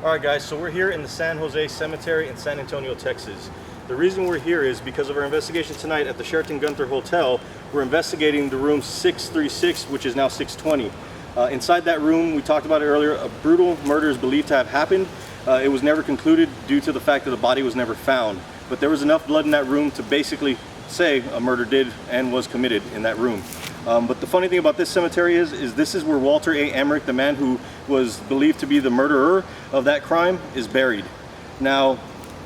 Alright guys, so we're here in the San Jose Cemetery in San Antonio, Texas. The reason we're here is because of our investigation tonight at the Sheraton Gunter Hotel. We're investigating the room 636, which is now 620. Inside that room, we talked about it earlier, a brutal murder is believed to have happened. It was never concluded due to the fact that the body was never found. But there was enough blood in that room to basically say a murder did and was committed in that room. But the funny thing about this cemetery is this is where Walter A. Emerick, the man who was believed to be the murderer of that crime, is buried. Now,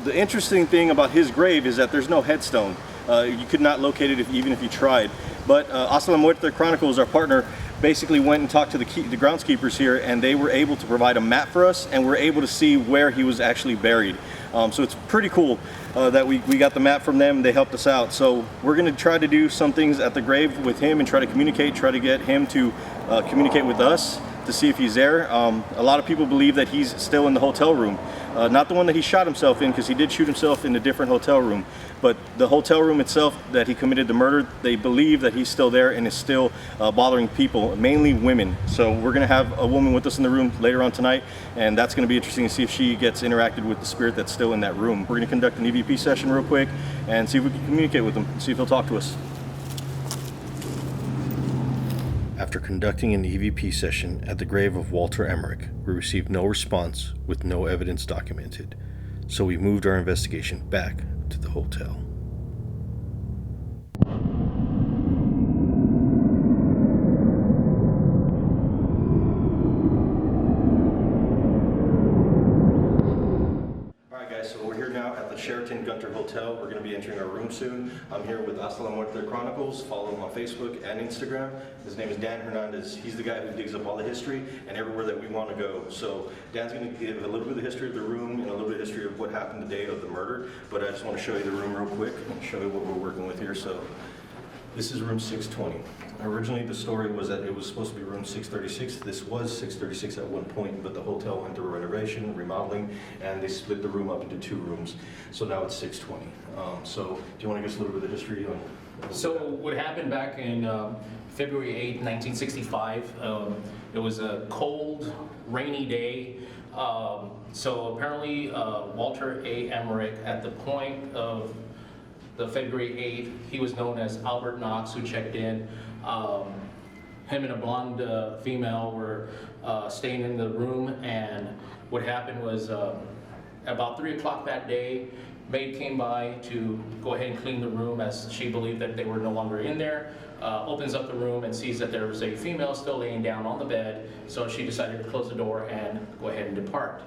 the interesting thing about his grave is that there's no headstone. You could not locate it even if you tried. But Hasta la Muerte Chronicles, our partner, basically went and talked to the groundskeepers here, and they were able to provide a map for us, and we're able to see where he was actually buried. So it's pretty cool that we got the map from them. They helped us out. So we're going to try to do some things at the grave with him and try to communicate, try to get him to communicate with us to see if he's there. A lot of people believe that he's still in the hotel room. Not the one that he shot himself in, because he did shoot himself in a different hotel room. But the hotel room itself that he committed the murder, they believe that he's still there and is still bothering people, mainly women. So we're going to have a woman with us in the room later on tonight, and that's going to be interesting to see if she gets interacted with the spirit that's still in that room. We're going to conduct an EVP session real quick and see if we can communicate with him, see if he'll talk to us. After conducting an EVP session at the grave of Walter Emerick, we received no response with no evidence documented. So we moved our investigation back to the hotel. So we're here now at the Sheraton Gunter Hotel. We're going to be entering our room soon. I'm here with Hasta la Muerte Chronicles. Follow him on Facebook and Instagram. His name is Dan Hernandez. He's the guy who digs up all the history and everywhere that we want to go. So Dan's going to give a little bit of the history of the room and a little bit of history of what happened the day of the murder. But I just want to show you the room real quick and show you what we're working with here. So this is room 620. Originally, the story was that it was supposed to be room 636. This was 636 at one point, but the hotel went through a renovation, remodeling, and they split the room up into two rooms. So now it's 620. So do you want to give us a little bit of the history on? So what happened back in February 8, 1965, it was a cold, rainy day. So apparently Walter A. Emerick, at the point of the February 8th, he was known as Albert Knox, who checked in. Him and a blonde female were staying in the room, and what happened was about 3 o'clock that day, maid came by to go ahead and clean the room as she believed that they were no longer in there. Opens up the room and sees that there was a female still laying down on the bed, so she decided to close the door and go ahead and depart.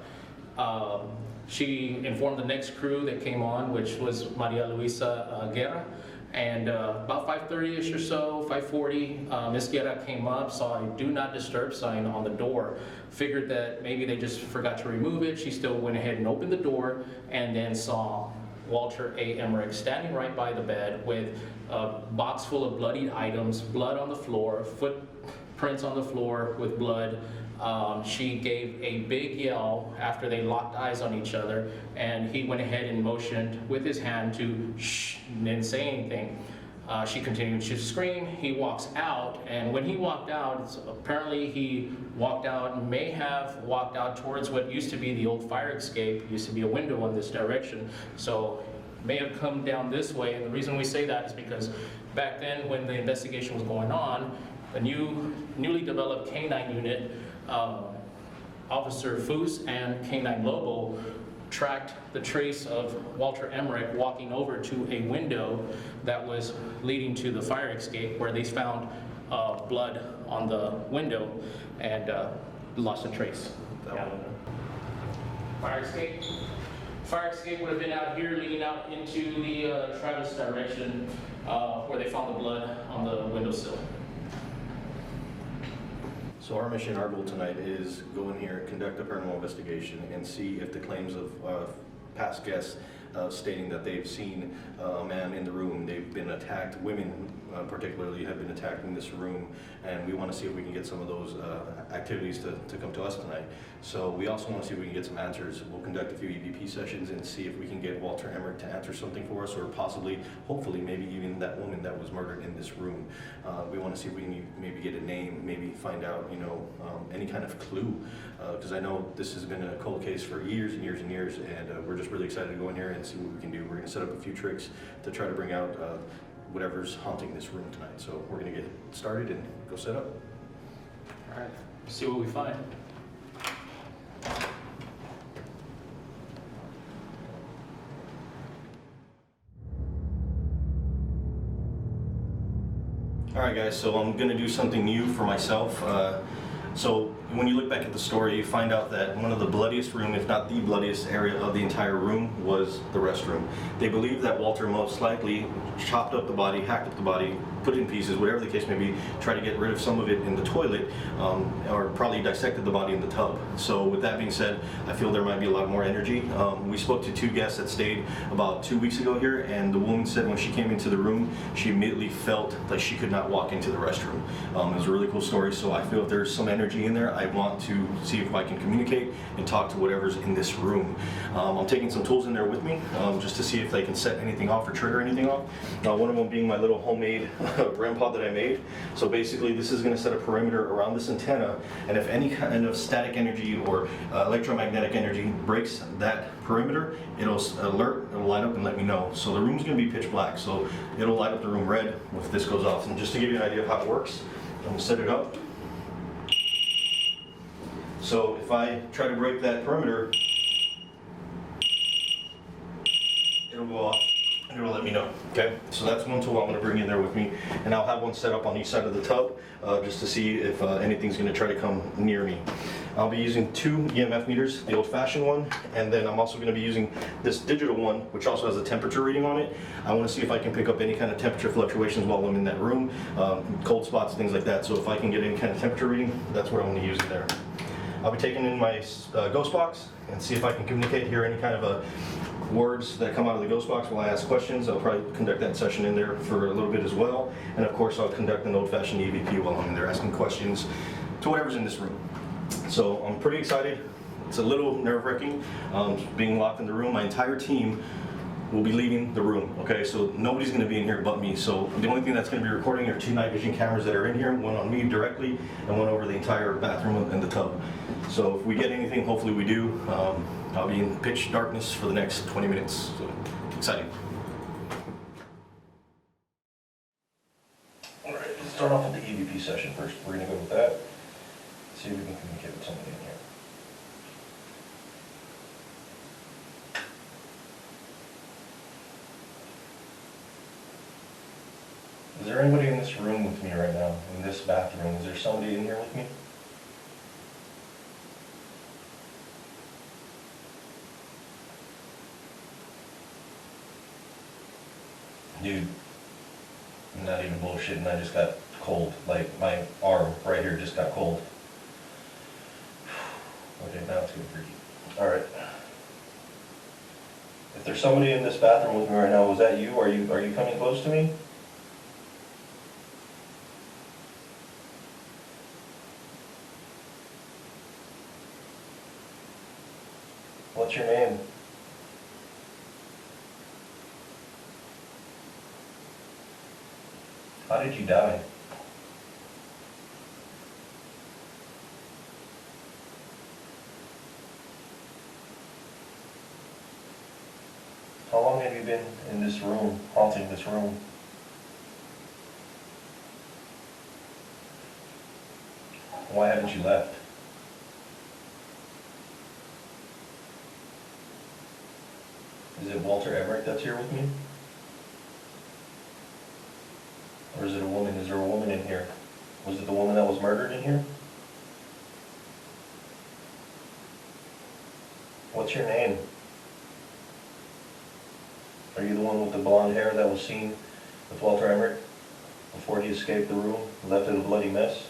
She informed the next crew that came on, which was Maria Luisa Guerra, and about 5:30ish or so, 5:40, Miss Guerra came up, saw a do not disturb sign on the door, figured that maybe they just forgot to remove it. She still went ahead and opened the door, and then saw Walter A. Emerick standing right by the bed with a box full of bloodied items, blood on the floor, footprints on the floor with blood. She gave a big yell after they locked eyes on each other, and he went ahead and motioned with his hand to shh and didn't say anything. She continued to scream. He walks out, and when he walked out, apparently he walked out, may have walked out towards what used to be the old fire escape. Used to be a window in this direction, so may have come down this way. And the reason we say that is because back then, when the investigation was going on, a newly developed K-9 unit, Officer Foose and K-9 Lobo tracked the trace of Walter Emerick walking over to a window that was leading to the fire escape, where they found blood on the window and lost a trace. Yeah. Fire escape? Fire escape would have been out here, leading out into the Travis direction, where they found the blood on the windowsill. So our mission, our goal tonight is go in here, conduct a paranormal investigation, and see if the claims of past guests stating that they've seen a man in the room, they've been attacked, women particularly have been attacking this room, and we want to see if we can get some of those activities to come to us tonight. So we also want to see if we can get some answers. We'll conduct a few EVP sessions and see if we can get Walter Emerick to answer something for us, or possibly, hopefully, maybe even that woman that was murdered in this room. We want to see if we can maybe get a name, maybe find out, any kind of clue, because I know this has been a cold case for years and years and years, and we're just really excited to go in here and see what we can do. We're going to set up a few tricks to try to bring out whatever's haunting this room tonight. So we're going to get started and go set up. All right, see what we find. All right, guys, so I'm going to do something new for myself. So when you look back at the story, you find out that one of the bloodiest room, if not the bloodiest area of the entire room, was the restroom. They believe that Walter most likely chopped up the body, hacked up the body, put it in pieces, whatever the case may be, try to get rid of some of it in the toilet, or probably dissected the body in the tub. So with that being said, I feel there might be a lot more energy. We spoke to 2 guests that stayed about 2 weeks ago here, and the woman said when she came into the room, she immediately felt like she could not walk into the restroom. It was a really cool story, so I feel if there's some energy in there, I want to see if I can communicate and talk to whatever's in this room. I'm taking some tools in there with me, just to see if they can set anything off or trigger anything off. One of them being my little homemade REM pod that I made. So basically this is going to set a perimeter around this antenna, and if any kind of static energy or electromagnetic energy breaks that perimeter, it'll alert, it'll light up and let me know. So the room's going to be pitch black, so it'll light up the room red if this goes off. And just to give you an idea of how it works, I'm going to set it up. So if I try to break that perimeter, it'll go off and it'll let me know. Okay, so that's one tool I'm going to bring in there with me, and I'll have one set up on each side of the tub just to see if anything's going to try to come near me. I'll be using 2 EMF meters, the old-fashioned one, and then I'm also going to be using this digital one, which also has a temperature reading on it. I want to see if I can pick up any kind of temperature fluctuations while I'm in that room, cold spots, things like that. So if I can get any kind of temperature reading, that's what I'm going to use it there. I'll be taking in my ghost box and see if I can communicate, hear any kind of words that come out of the ghost box while I ask questions. I'll probably conduct that session in there for a little bit as well. And of course, I'll conduct an old-fashioned EVP while I'm in there asking questions to whatever's in this room. So I'm pretty excited. It's a little nerve-wracking being locked in the room. My entire team will be leaving the room, okay? So nobody's gonna be in here but me. So the only thing that's gonna be recording are 2 night vision cameras that are in here, one on me directly and one over the entire bathroom and the tub. So if we get anything, hopefully we do, I'll be in pitch darkness for the next 20 minutes. So exciting. All right, let's start off with the EVP session first. We're gonna go with that. See if we can communicate with somebody in here. Is there anybody in this room with me right now, in this bathroom? Is there somebody in here with me? Dude, I'm not even bullshitting, I just got cold. Like, my arm right here just got cold. Okay, now it's getting freaky. Alright. If there's somebody in this bathroom with me right now, was that you? Are you coming close to me? What's your name? How did you die? How long have you been in this room, haunting this room? Why haven't you left? Is it Walter Emerick that's here with me? Or is it a woman? Is there a woman in here? Was it the woman that was murdered in here? What's your name? Are you the one with the blonde hair that was seen with Walter Emerick before he escaped the room and left it a bloody mess?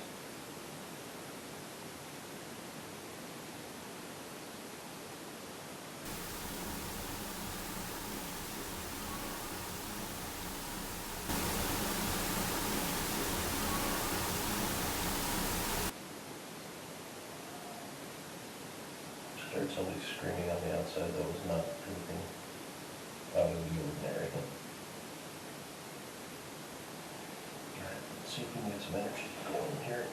heard somebody screaming on the outside. That was not anything out of the ordinary. Alright, let's see if we can get some energy going here.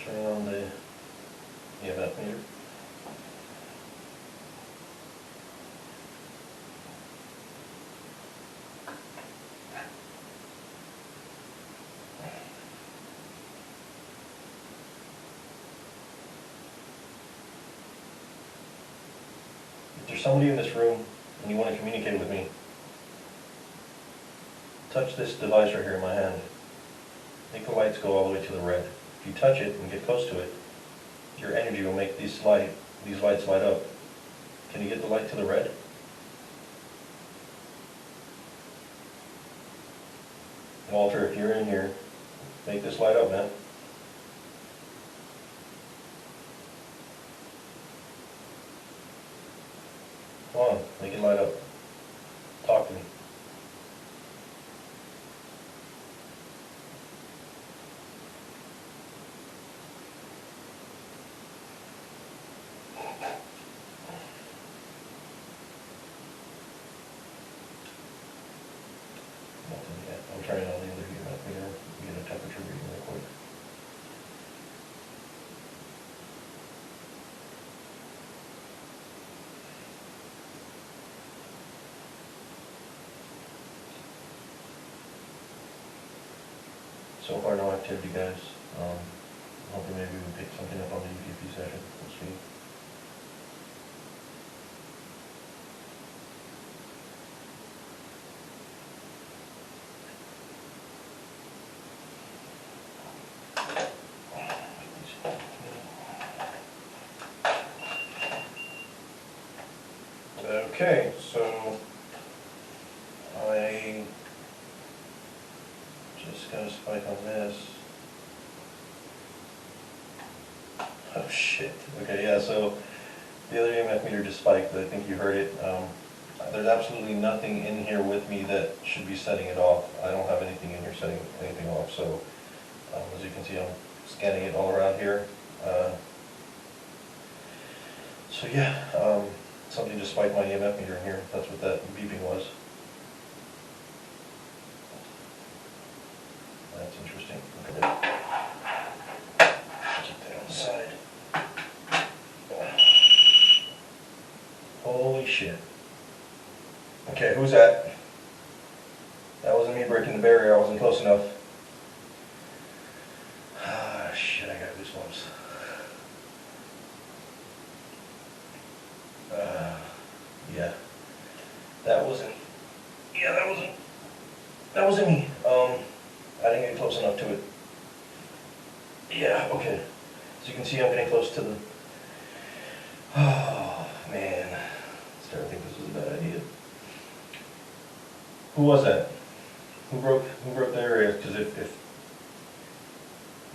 Turn on the EMF meter. If there's somebody in this room and you want to communicate with me, touch this device right here in my hand. Make the lights go all the way to the red. If you touch it and get close to it, your energy will make these lights light up. Can you get the light to the red? Walter, if you're in here, make this light up, man. Come on, make it light up. Talk to me. Nothing yet. I'm turning on the other unit. We get a temperature reading real quick. So far, no activity, guys. Hoping maybe we pick something up on the EVP session. We'll see. Okay, so I just got a spike on this. Oh shit. Okay, yeah, so the other EMF meter just spiked. I think you heard it. There's absolutely nothing in here with me that should be setting it off. I don't have anything in here setting anything off, so as you can see, I'm scanning it all around here. So yeah, something just spiked my EMF meter in here. That's what that beeping was. That's interesting. Okay. Keep that on the side. Holy shit. Okay, who's that? That wasn't me breaking the barrier. I wasn't close enough. Ah, shit, I got goosebumps. Yeah. That wasn't me. I didn't get close enough to it. Yeah, okay. As you can see, I'm getting close to the... Oh, man. I'm starting to think this was a bad idea. Who was that? Who broke the area? Because if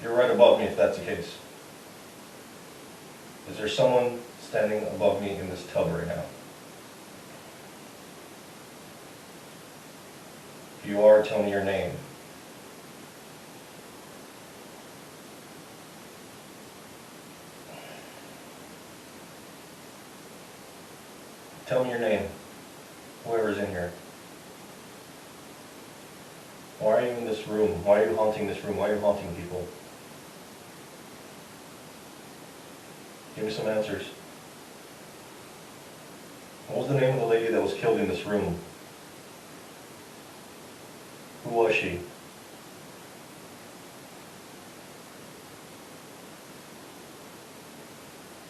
you're right above me, if that's the case. Is there someone standing above me in this tub right now? If you are, tell me your name. Tell me your name, whoever's in here. Why are you in this room? Why are you haunting this room? Why are you haunting people? Give me some answers. What was the name of the lady that was killed in this room? Who was she?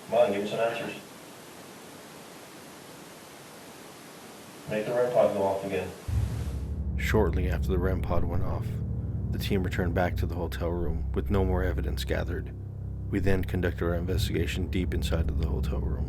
Come on, give me some answers. Make the REM pod go off again. Shortly after the REM pod went off, the team returned back to the hotel room with no more evidence gathered. We then conducted our investigation deep inside of the hotel room.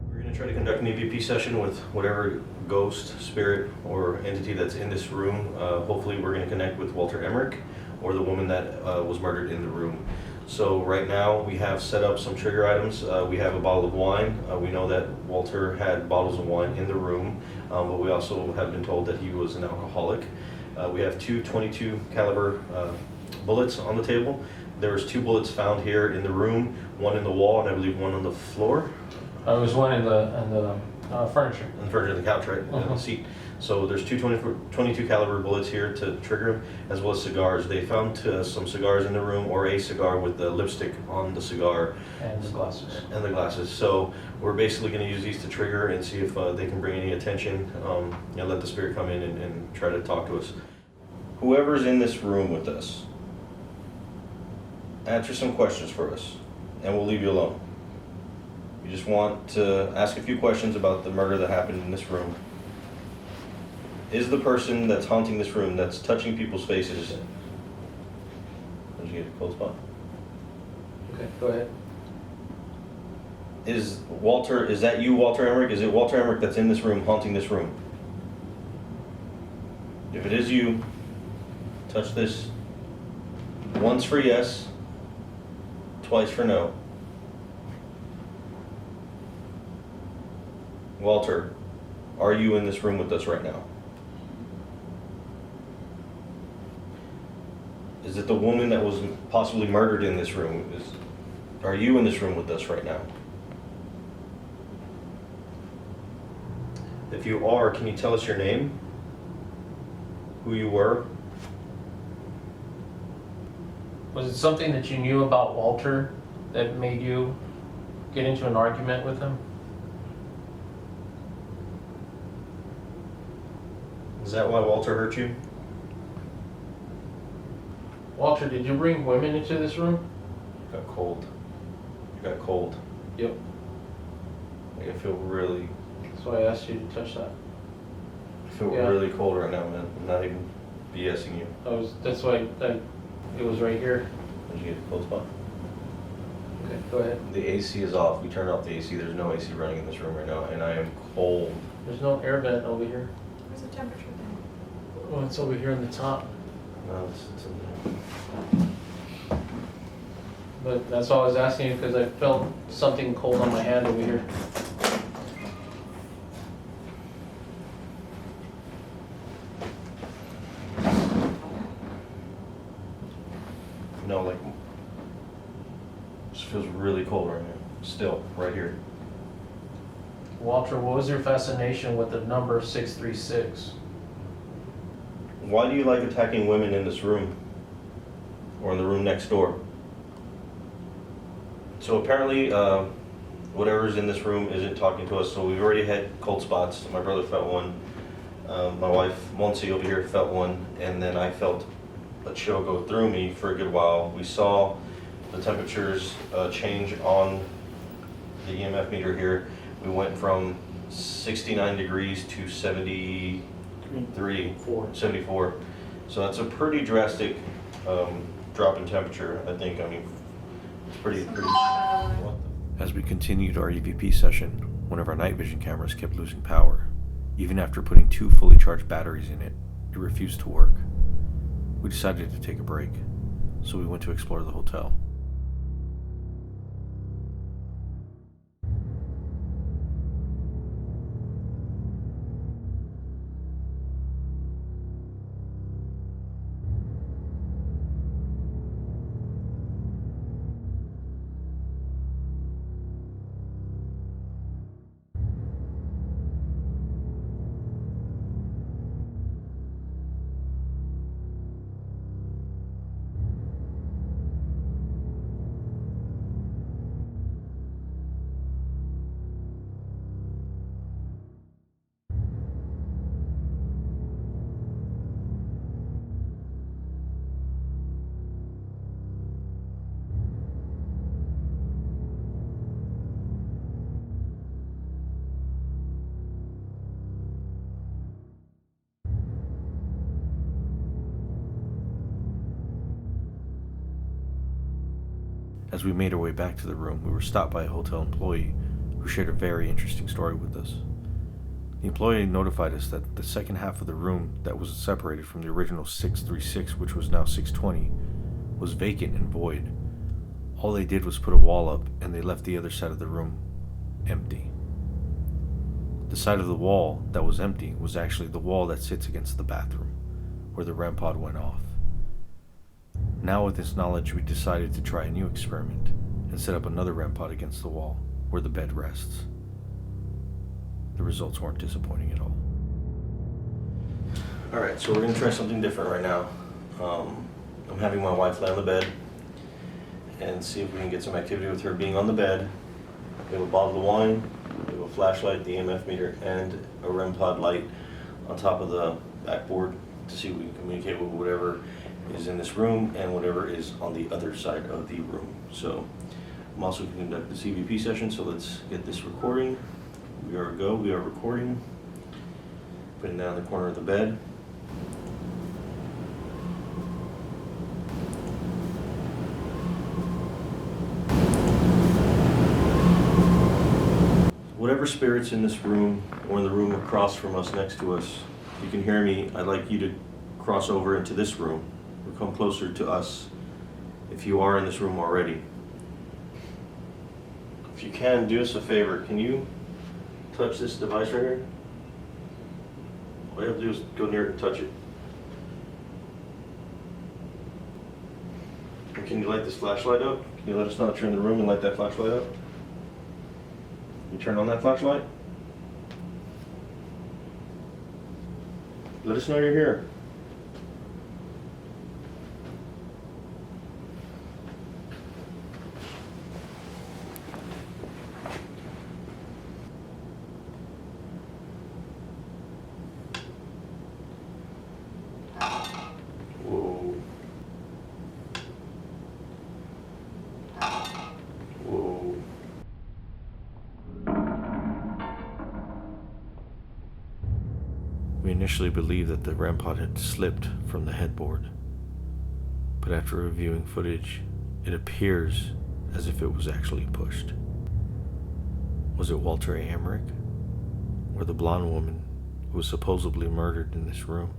We're going to try to conduct an EVP session with whatever ghost, spirit, or entity that's in this room. Hopefully we're going to connect with Walter Emerick or the woman that was murdered in the room. So right now we have set up some trigger items. We have a bottle of wine. We know that Walter had bottles of wine in the room, but we also have been told that he was an alcoholic. We have two 22 caliber bullets on the table. There was 2 bullets found here in the room, one in the wall, and I believe one on the floor. There was one in the furniture. On the furniture of the couch, right? On the seat. So there's two 22 caliber bullets here to trigger him, as well as cigars. They found some cigars in the room, or a cigar with the lipstick on the cigar. And the glasses. And the glasses. So we're basically going to use these to trigger and see if they can bring any attention, let the spirit come in and try to talk to us. Whoever's in this room with us, answer some questions for us, and we'll leave you alone. We just want to ask a few questions about the murder that happened in this room. Is the person that's haunting this room, that's touching people's faces... Did you get a cold spot? Okay, go ahead. Is that you, Walter Emerick? Is it Walter Emerick that's in this room, haunting this room? If it is you, touch this. Once for yes, twice for no. Walter, are you in this room with us right now? Is it the woman that was possibly murdered in this room? Are you in this room with us right now? If you are, can you tell us your name? Who you were? Was it something that you knew about Walter that made you get into an argument with him? Is that why Walter hurt you? Walter, did you bring women into this room? You got cold. You got cold. Yep. I feel really That's why I asked you to touch that. Yeah. really cold right now, man. I'm not even BSing you. That's why it was right here. Did you get a cold spot? Okay, go ahead. The AC is off. We turned off the AC. There's no AC running in this room right now, and I am cold. There's no air vent over here. Where's the temperature then? Oh, it's over here on the top. No, it's in there. But that's why I was asking you, because I felt something cold on my hand over here. No, like, just feels really cold right now. Still, right here. Walter, what was your fascination with the number 636? Why do you like attacking women in this room? Or in the room next door? So apparently, whatever's in this room isn't talking to us, so we've already had cold spots. My brother felt one. My wife, Monsi, over here felt one, and then I felt a chill go through me for a good while. We saw the temperatures change on the EMF meter here. We went from 69 degrees to 74. So that's a pretty drastic drop in temperature, I think. I mean, it's pretty. As we continued our EVP session, one of our night vision cameras kept losing power. Even after putting 2 fully charged batteries in it, it refused to work. We decided to take a break, so we went to explore the hotel. As we made our way back to the room, we were stopped by a hotel employee who shared a very interesting story with us. The employee notified us that the second half of the room that was separated from the original 636, which was now 620, was vacant and void. All they did was put a wall up, and they left the other side of the room empty. The side of the wall that was empty was actually the wall that sits against the bathroom, where the REM pod went off. Now with this knowledge, we decided to try a new experiment and set up another REM pod against the wall where the bed rests. The results weren't disappointing at all. Alright, so we're going to try something different right now. I'm having my wife lay on the bed and see if we can get some activity with her being on the bed. We have a bottle of wine, we have a flashlight, the EMF meter, and a REM pod light on top of the backboard to see if we can communicate with whatever is in this room and whatever is on the other side of the room. So I'm also going to conduct the CVP session, so let's get this recording. We are go, we are recording. Putting down the corner of the bed. Whatever spirit's in this room or in the room across from us, next to us, if you can hear me, I'd like you to cross over into this room or come closer to us if you are in this room already. If you can, do us a favor. Can you touch this device right here? All you have to do is go near it and touch it. And can you light this flashlight up? Can you let us know that you're in the room and light that flashlight up? You turn on that flashlight? Let us know you're here. Whoa. Whoa. We initially believed that the REM pod had slipped from the headboard, but after reviewing footage, it appears as if it was actually pushed. Was it Walter A. Emerick, or the blonde woman who was supposedly murdered in this room?